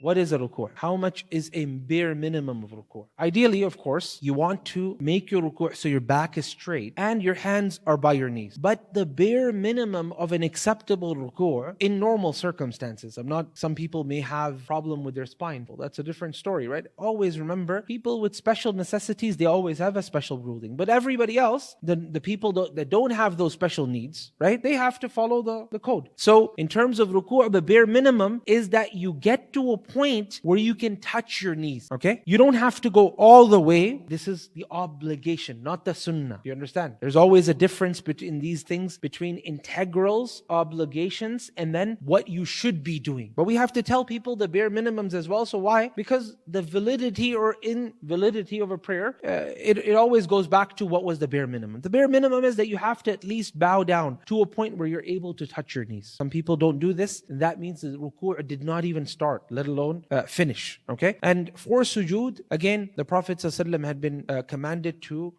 What is a ruku'? How much is a bare minimum of ruku'? Ideally, of course, you want to make your ruku' so your back is straight and your hands are by your knees. But the bare minimum of an acceptable ruku' in normal circumstances, some people may have problem with their spine. Well, that's a different story, right? Always remember, people with special necessities, they always have a special ruling. But everybody else, the people that don't have those special needs, right? They have to follow the code. So in terms of ruku', the bare minimum is that you get to a point where you can touch your knees, okay? You don't have to go all the way. This is the obligation, not the sunnah. You understand? There's always a difference between these things, between integrals, obligations, and then what you should be doing. But we have to tell people the bare minimums as well. So why? Because the validity or invalidity of a prayer, it always goes back to what was the bare minimum. The bare minimum is that you have to at least bow down to a point where you're able to touch your knees. Some people don't do this, and that means the ruku' did not even start, let alone finish. Okay? And for sujood, again, the Prophet ﷺ had been commanded to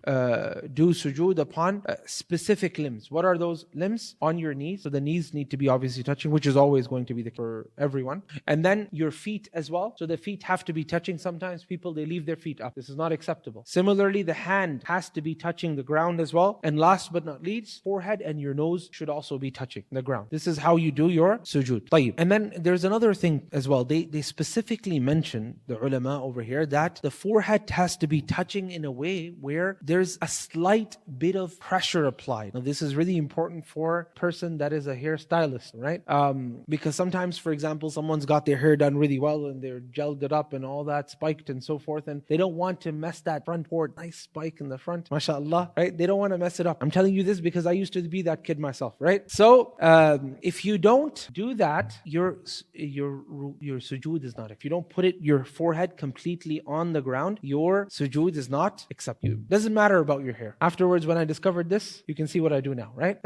do sujood upon specific limbs. What are those limbs? On your knees. So the knees need to be obviously touching, which is always going to be the case for everyone. And then your feet as well. So the feet have to be touching. Sometimes people, they leave their feet up. This is not acceptable. Similarly, the hand has to be touching the ground as well. And last but not least, forehead and your nose should also be touching the ground. This is how you do your sujood. طيب. And then there's another thing as well. They specifically mention, the ulama over here, that the forehead has to be touching in a way where there's a slight bit of pressure applied. Now this is really important for a person that is a hairstylist, right? Because sometimes, for example, someone's got their hair done really well and they're gelled it up and all that, spiked and so forth, and they don't want to mess that front port, nice spike in the front, mashallah, right? They don't want to mess it up. I'm telling you this because I used to be that kid myself, right? So if you don't do that, your sujood is not. If you don't put your forehead completely on the ground, your sujood is not accepted. Doesn't matter about your hair. Afterwards, when I discovered this, you can see what I do now, right?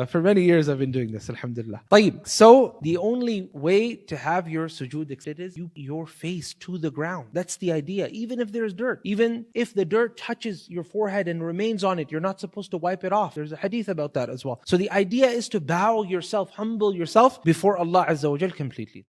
For many years I've been doing this, alhamdulillah. طيب. So the only way to have your sujood accepted is your face to the ground. That's the idea. Even if there's dirt, even if the dirt touches your forehead and remains on it, you're not supposed to wipe it off. There's a hadith about that as well. So the idea is to bow yourself, humble yourself before Allah Azza wa Jal completely.